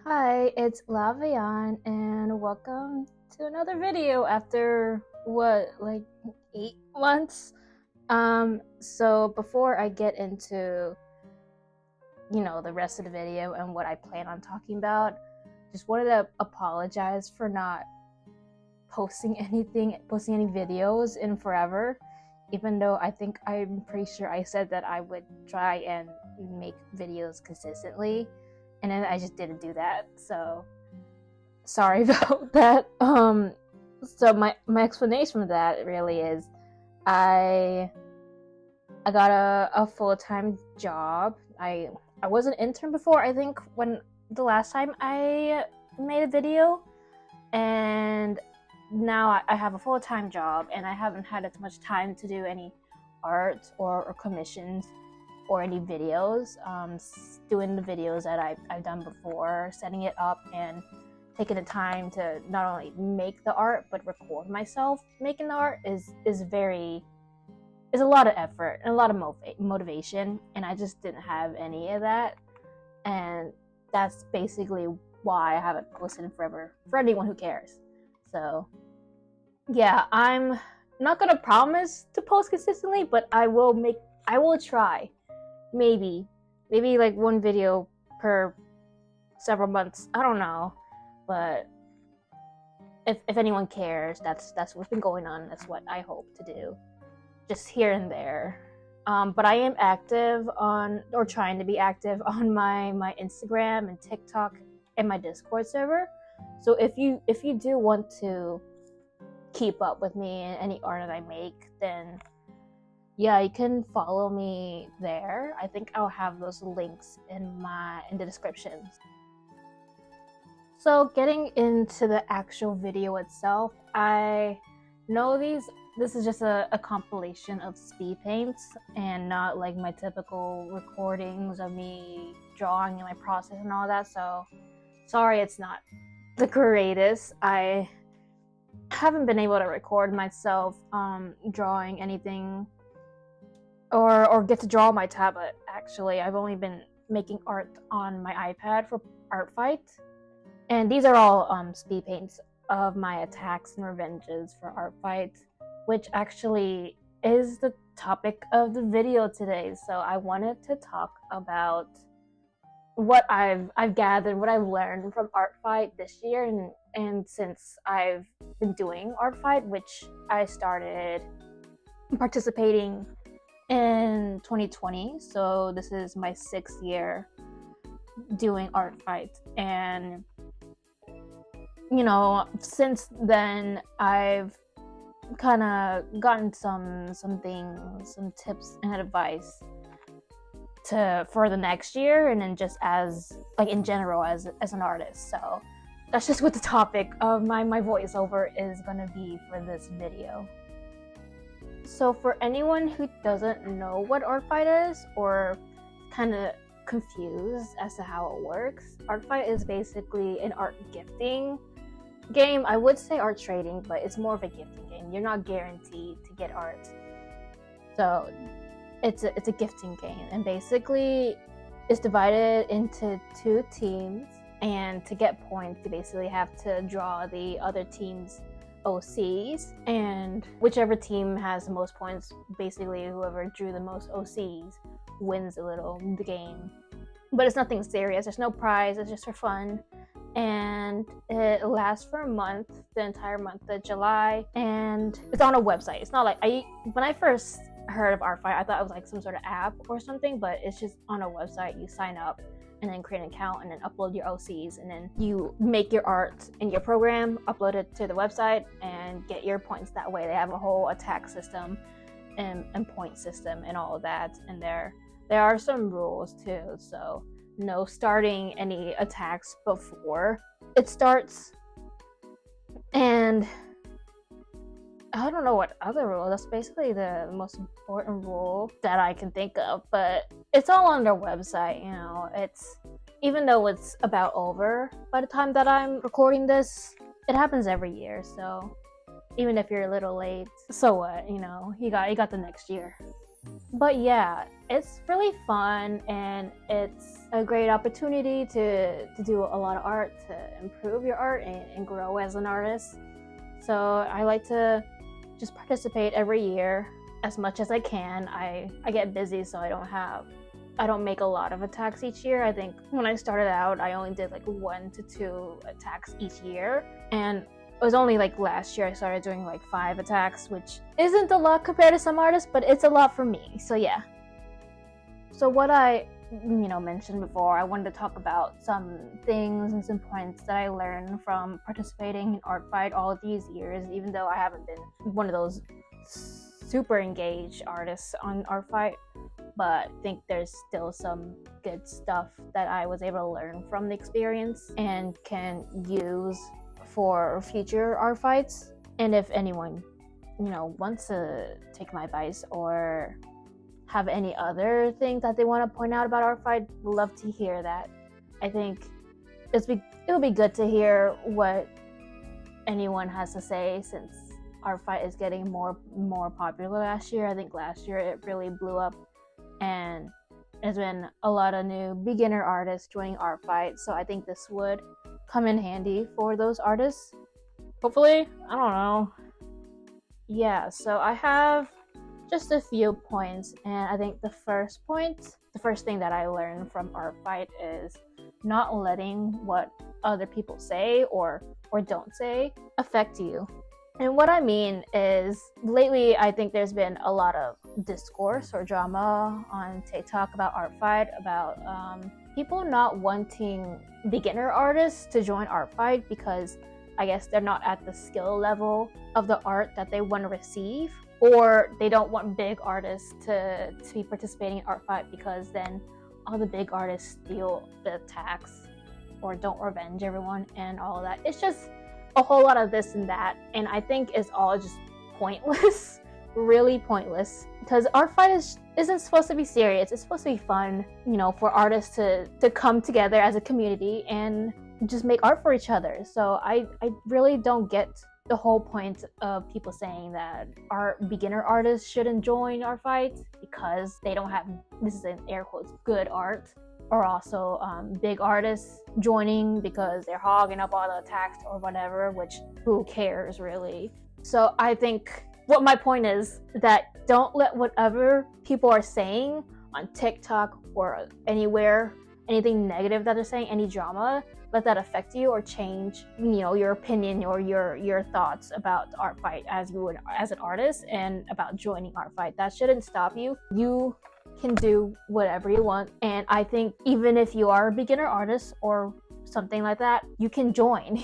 Hi, it's Lavian and welcome to another video after like 8 months. So before I get into the rest of the video and what I plan on talking about, just wanted to apologize for not posting any videos in forever, even though I'm pretty sure I said that I would try and make videos consistently, and then I just didn't do that. So sorry about that. So my explanation for that really is I got a full-time job. I was an intern before, I think, when the last time I made a video, and now I have a full-time job and I haven't had as much time to do any art or commissions or any videos. Doing the videos that I've done before, setting it up and taking the time to not only make the art but record myself making the art is a lot of effort and a lot of motivation, and I just didn't have any of that, and that's basically why I haven't posted in forever, for anyone who cares. So yeah, I'm not gonna promise to post consistently, but I will try. Maybe like one video per several months, I don't know, but if anyone cares, that's what's been going on. That's what I hope to do, just here and there. But I am active on, or trying to be active on, my Instagram and TikTok and my Discord server. So if you do want to keep up with me and any art that I make, then yeah, you can follow me there. I think I'll have those links in the descriptions. So getting into the actual video itself, I know this is just a compilation of speed paints and not like my typical recordings of me drawing and my process and all that. So sorry, it's not the greatest. I haven't been able to record myself drawing anything or get to draw on my tablet. Actually, I've only been making art on my iPad for artfight, and these are all speed paints of my attacks and revenges for artfight, which actually is the topic of the video today. So I wanted to talk about what I've gathered, what I've learned from artfight this year, and since I've been doing artfight, which I started participating in 2020. So this is my 6th year doing artfight, and since then I've kind of gotten some things, some tips and advice for the next year, and then just as like in general as an artist. So that's just what the topic of my voiceover is going to be for this video. So for anyone who doesn't know what artfight is, or kind of confused as to how it works, artfight is basically an art gifting game. I would say art trading, but it's more of a gifting game. You're not guaranteed to get art. So it's a gifting game, and basically it's divided into 2 teams, and to get points you basically have to draw the other team's OCs, and whichever team has the most points, basically whoever drew the most OCs wins the game. But it's nothing serious, there's no prize, it's just for fun, and it lasts for a month, the entire month of July, and it's on a website. It's not like when I first heard of artfight, I thought it was like some sort of app or something, but it's just on a website. You sign up and then create an account and then upload your OCs, and then you make your art in your program, upload it to the website, and get your points that way. They have a whole attack system and point system and all of that, and there are some rules too. So no starting any attacks before it starts, and I don't know what other rule. That's basically the most important rule that I can think of, but it's all on their website. It's, even though it's about over by the time that I'm recording this, it happens every year. So even if you're a little late, so what? You got the next year. But yeah, it's really fun, and it's a great opportunity to do a lot of art, to improve your art and grow as an artist. So I like to just participate every year as much as I can. I get busy, so I don't make a lot of attacks each year. I think when I started out, I only did like 1 to 2 attacks each year, and it was only like last year I started doing like 5 attacks, which isn't a lot compared to some artists, but it's a lot for me. So yeah. So what I mentioned before, I wanted to talk about some things and some points that I learned from participating in artfight all of these years, even though I haven't been one of those super engaged artists on artfight. But I think there's still some good stuff that I was able to learn from the experience and can use for future art fights. And if anyone wants to take my advice or have any other things that they want to point out about art fight, would love to hear that. I think it'll be good to hear what anyone has to say, since art fight is getting more popular last year. I think last year it really blew up, and there's been a lot of new beginner artists joining art fight, so I think this would come in handy for those artists, hopefully. I don't know. Yeah, so I have just a few points, and I think the first thing that I learned from art fight is not letting what other people say or don't say affect you. And what I mean is, lately I think there's been a lot of discourse or drama on TikTok about art fight, about people not wanting beginner artists to join art fight because I guess they're not at the skill level of the art that they want to receive, or they don't want big artists to be participating in art fight because then all the big artists steal the attacks or don't revenge everyone and all of that. It's just a whole lot of this and that, and I think it's all just pointless. Really pointless, because art fight isn't supposed to be serious. It's supposed to be fun, for artists to come together as a community and just make art for each other. So I really don't get the whole point of people saying that beginner artists shouldn't join art fight because they don't have, this is in air quotes, good art, or also big artists joining because they're hogging up all the attacks or whatever, which who cares really. So I think what my point is that don't let whatever people are saying on TikTok or anywhere, anything negative that they're saying, any drama, let that affect you or change, your opinion or your thoughts about art fight as you would as an artist and about joining art fight. That shouldn't stop you. You can do whatever you want, and I think even if you are a beginner artist or something like that, you can join.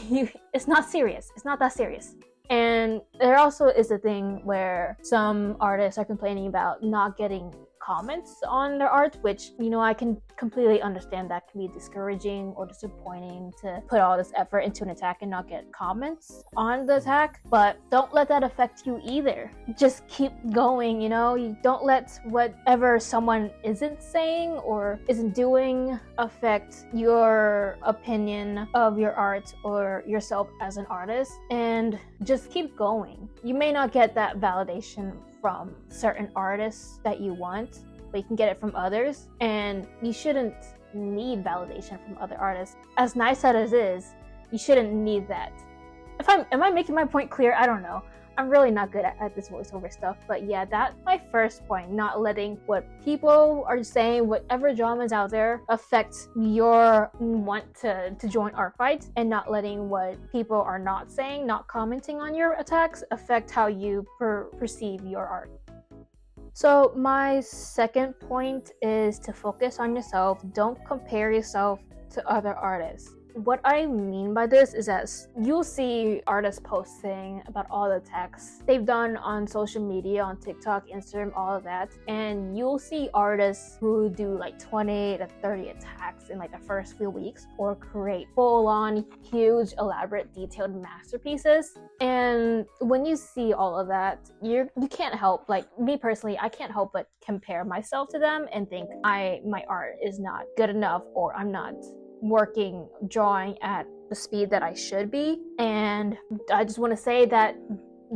It's not serious. It's not that serious. And there also is a thing where some artists are complaining about not getting comments on their art, which I can completely understand. That can be discouraging or disappointing to put all this effort into an attack and not get comments on the attack, but don't let that affect you either. Just keep going. You don't let whatever someone isn't saying or isn't doing affect your opinion of your art or yourself as an artist, and just keep going. You may not get that validation from certain artists that you want, but you can get it from others, and you shouldn't need validation from other artists. As nice as it is, you shouldn't need that. Am I making my point clear? I don't know. I'm really not good at this voiceover stuff, but yeah, that's my first point. Not letting what people are saying, whatever drama is out there, affect your want to join art fight, and not letting what people are not saying, not commenting on your attacks, affect how you perceive your art. So my second point is to focus on yourself. Don't compare yourself to other artists. What I mean by this is that you'll see artists posting about all the attacks they've done on social media, on TikTok, Instagram, all of that, and you'll see artists who do like 20 to 30 attacks in like the first few weeks, or create full-on, huge, elaborate, detailed masterpieces. And when you see all of that, you can't help, like me personally, I can't help but compare myself to them and think my art is not good enough, or I'm not drawing at the speed that I should be. And I just want to say that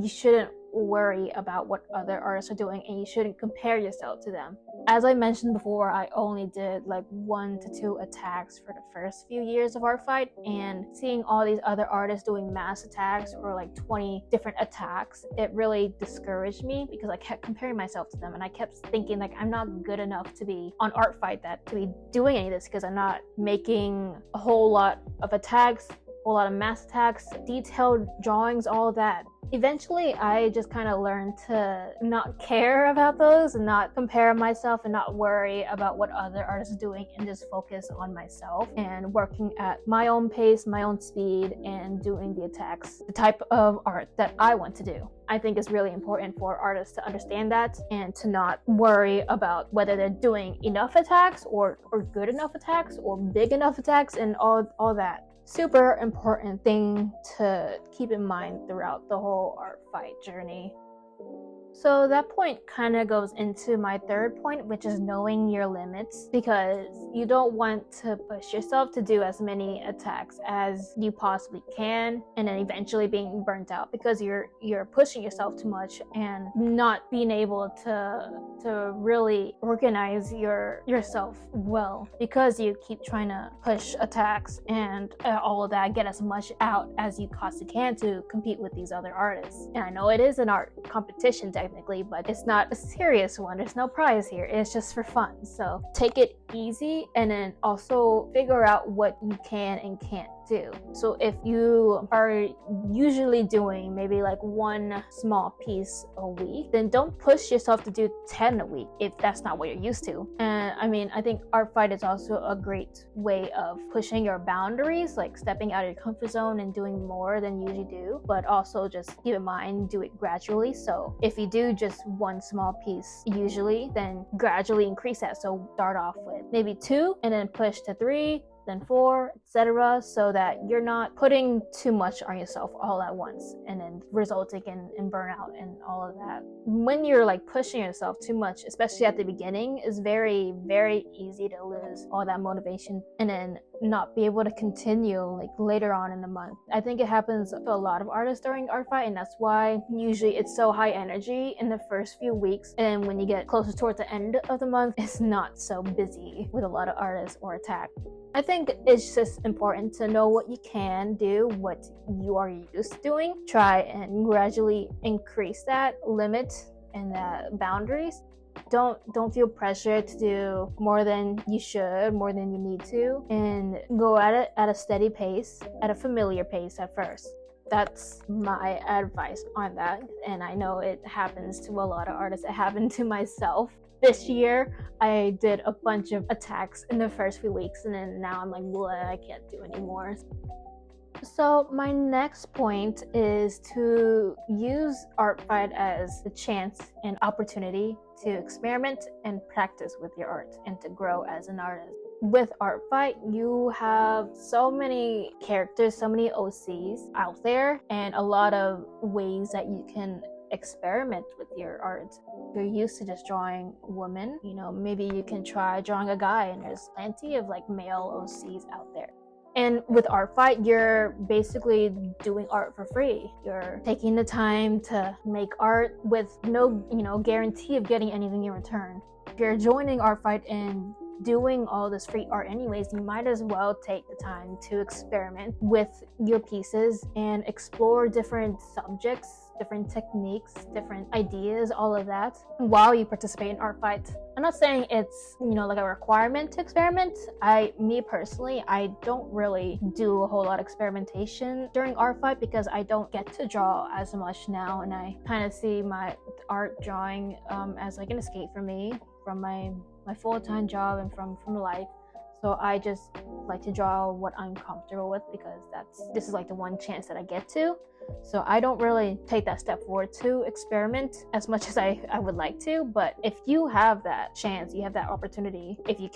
you shouldn't worry about what other artists are doing, and you shouldn't compare yourself to them. As I mentioned before, I only did like 1 to 2 attacks for the first few years of artfight, and seeing all these other artists doing mass attacks or like 20 different attacks, it really discouraged me because I kept comparing myself to them, and I kept thinking like I'm not good enough to be on artfight, that to be doing any of this, because I'm not making a whole lot of attacks, a whole lot of mass attacks, detailed drawings, all of that. Eventually, I just kind of learned to not care about those and not compare myself and not worry about what other artists are doing, and just focus on myself and working at my own pace, my own speed, and doing the attacks, the type of art that I want to do. I think it's really important for artists to understand that and to not worry about whether they're doing enough attacks or good enough attacks or big enough attacks and all that. Super important thing to keep in mind throughout the whole art fight journey. So that point kind of goes into my third point, which is knowing your limits, because you don't want to push yourself to do as many attacks as you possibly can and then eventually being burnt out because you're pushing yourself too much and not being able to really organize yourself well, because you keep trying to push attacks and all of that, get as much out as you possibly can to compete with these other artists. And I know it is an art competition technically, but it's not a serious one. There's no prize here. It's just for fun. So take it easy, and then also figure out what you can and can't do. So if you are usually doing maybe like 1 small piece a week, then don't push yourself to do 10 a week if that's not what you're used to. And I mean, I think art fight is also a great way of pushing your boundaries, like stepping out of your comfort zone and doing more than you usually do, but also just keep in mind, do it gradually. So if you do just 1 small piece usually, then gradually increase that. So start off with maybe 2 and then push to 3, then 4, etc., so that you're not putting too much on yourself all at once and then resulting in burnout and all of that. When you're like pushing yourself too much, especially at the beginning, it's very, very easy to lose all that motivation and then not be able to continue like later on in the month. I think it happens to a lot of artists during art fight, and that's why usually it's so high energy in the first few weeks, and when you get closer towards the end of the month, it's not so busy with a lot of artists or attack. I think it's just important to know what you can do, what you are used to doing. Try and gradually increase that limit and the boundaries. Don't feel pressured to do more than you should, more than you need to, and go at it at a steady pace, at a familiar pace at first. That's my advice on that, and I know it happens to a lot of artists. It happened to myself. This year, I did a bunch of attacks in the first few weeks, and then now I'm like, well, I can't do anymore. So my next point is to use art fight as a chance and opportunity to experiment and practice with your art and to grow as an artist. With art fight, you have so many characters, so many OCs out there, and a lot of ways that you can experiment with your art. If you're used to just drawing women, maybe you can try drawing a guy, and there's plenty of like male OCs out there. And with art fight, you're basically doing art for free. You're taking the time to make art with no, guarantee of getting anything in return. If you're joining art fight and doing all this free art anyways, you might as well take the time to experiment with your pieces and explore different subjects, different techniques, different ideas, all of that while you participate in art fight. I'm not saying it's, like a requirement to experiment. Me personally, I don't really do a whole lot of experimentation during art fight because I don't get to draw as much now, and I kind of see my art drawing as like an escape for me from my full-time job and from life. So I just like to draw what I'm comfortable with because this is like the one chance that I get to. So I don't really take that step forward to experiment as much as I would like to. But if you have that chance, you have that opportunity, if you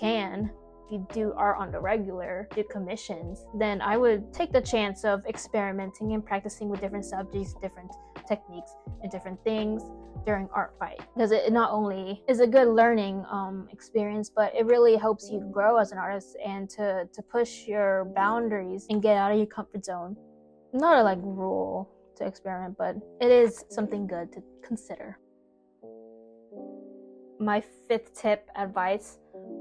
do art on the regular, do commissions, then I would take the chance of experimenting and practicing with different subjects, different techniques, and different things during art fight, because it not only is a good learning experience, but it really helps you grow as an artist and to push your boundaries and get out of your comfort zone. Not a rule to experiment, but it is something good to consider. My 5th tip advice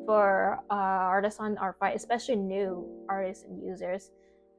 for artists on artfight, especially new artists and users,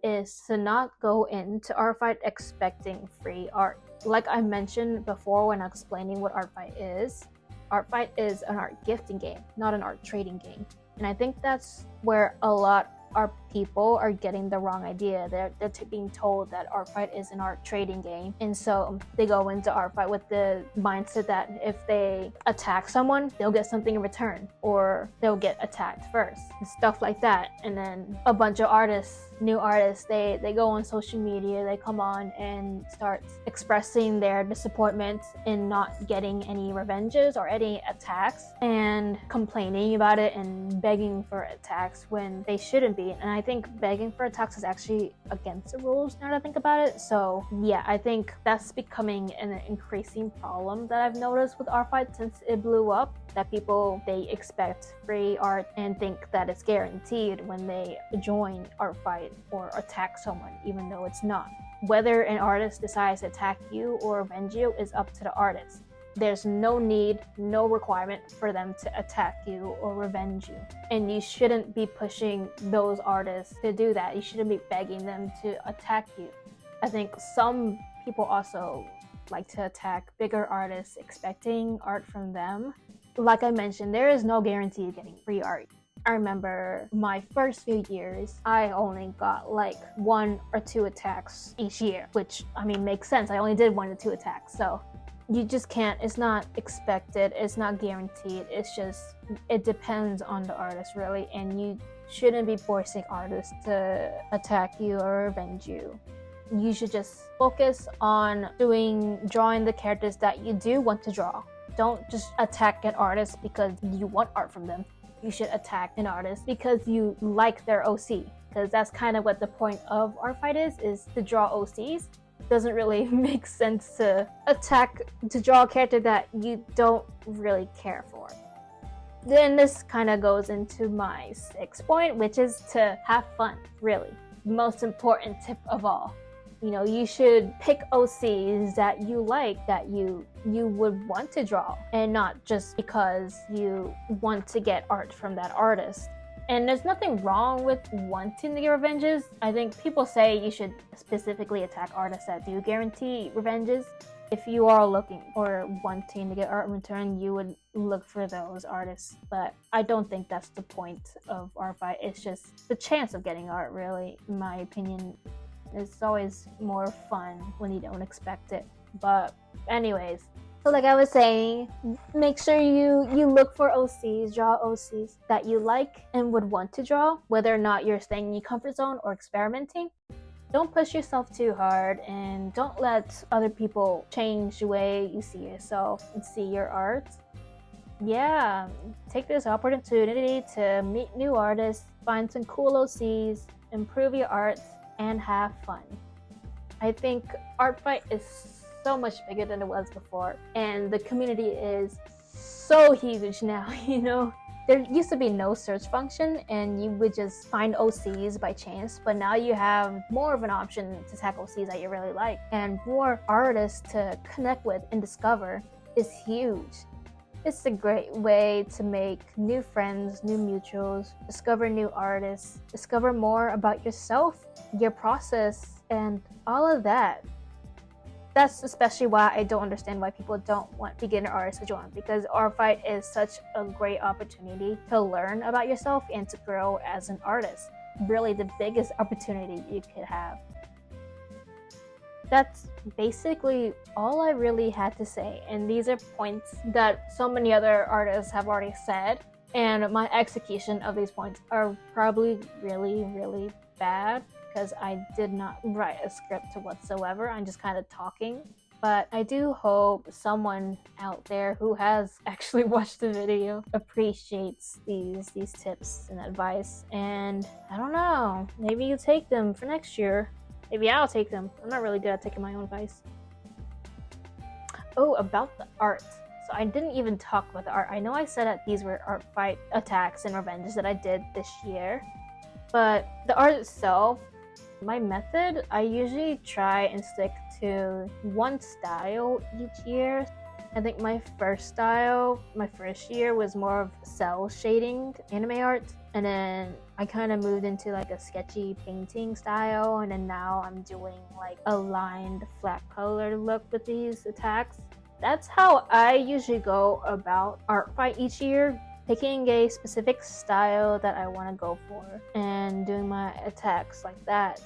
is to not go into artfight expecting free art. Like I mentioned before when explaining what artfight is an art gifting game, not an art trading game. And I think that's where a lot of people are getting the wrong idea. They're being told that artfight is an art trading game, and so they go into artfight with the mindset that if they attack someone, they'll get something in return, or they'll get attacked first, and stuff like that. And then a bunch of artists, new artists, they go on social media, they come on and start expressing their disappointment in not getting any revenges or any attacks, and complaining about it and begging for attacks when they shouldn't be. And I think begging for attacks is actually against the rules now that I think about it. So yeah, I think that's becoming an increasing problem that I've noticed with artfight since it blew up, that people, they expect free art and think that it's guaranteed when they join artfight or attack someone, even though it's not. Whether an artist decides to attack you or avenge you is up to the artist. There's no need, no requirement for them to attack you or revenge you. And you shouldn't be pushing those artists to do that. You shouldn't be begging them to attack you. I think some people also like to attack bigger artists expecting art from them. Like I mentioned, there is no guarantee of getting free art. I remember my first few years, I only got like 1 or 2 attacks each year, which, I mean, makes sense. I only did 1 to 2 attacks, so you just can't, it's not expected, it's not guaranteed, it's just, it depends on the artist really, and you shouldn't be forcing artists to attack you or avenge you. You should just focus on drawing the characters that you do want to draw. Don't just attack an artist because you want art from them. You should attack an artist because you like their OC, because that's kind of what the point of artfight is to draw OCs. Doesn't really make sense to draw a character that you don't really care for. Then this kind of goes into my 6th point, which is to have fun, really. Most important tip of all. You know, you should pick OCs that you like, that you would want to draw, and not just because you want to get art from that artist. And there's nothing wrong with wanting to get revenges. I think people say you should specifically attack artists that do guarantee revenges. If you are looking or wanting to get art in return, you would look for those artists. But I don't think that's the point of artfight. It's just the chance of getting art, really, in my opinion. It's always more fun when you don't expect it. But anyways, so like I was saying, make sure you look for OCs, draw OCs that you like and would want to draw, whether or not you're staying in your comfort zone or experimenting. Don't push yourself too hard, and don't let other people change the way you see yourself and see your art. Yeah, take this opportunity to meet new artists, find some cool OCs, improve your art, and have fun. I think artfight is so much bigger than it was before, and the community is so huge now. You know, there used to be no search function and you would just find OCs by chance, but now you have more of an option to tag OCs that you really like, and more artists to connect with and discover is huge. It's a great way to make new friends, new mutuals, discover new artists, discover more about yourself, your process, and all of that. That's especially why I don't understand why people don't want beginner artists to join, because artfight is such a great opportunity to learn about yourself and to grow as an artist. Really the biggest opportunity you could have. That's basically all I really had to say, and these are points that so many other artists have already said, and my execution of these points are probably really bad because I did not write a script whatsoever. I'm just kind of talking. But I do hope someone out there who has actually watched the video appreciates these tips and advice, and I don't know, maybe you take them for next year. Maybe I'll take them. I'm not really good at taking my own advice. Oh, about the art. So I didn't even talk about the art. I know I said that these were artfight attacks and revenges that I did this year, but the art itself My method, I usually try and stick to one style each year. I think my first year was more of cell shading anime art, and then I kind of moved into like a sketchy painting style, and then now I'm doing like a lined flat color look with these attacks. That's how I usually go about art fight each year, picking a specific style that I want to go for and doing my attacks like that.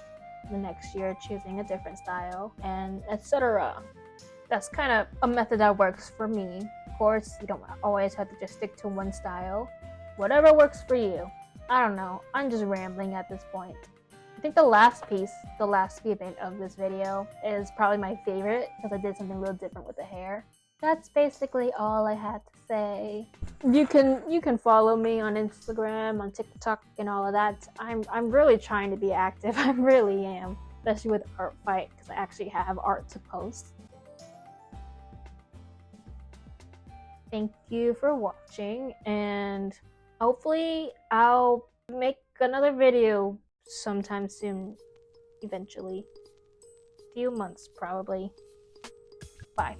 The next year choosing a different style, and etc. That's kind of a method that works for me. Of course, you don't always have to just stick to one style. Whatever works for you. I don't know, I'm just rambling at this point. I think the last speedpaint of this video is probably my favorite because I did something a little different with the hair. That's basically all I had to say. You can follow me on Instagram, on TikTok, and all of that. I'm really trying to be active. I really am, especially with art fight because I actually have art to post. Thank you for watching, and hopefully I'll make another video sometime soon, eventually. Few months probably. Bye.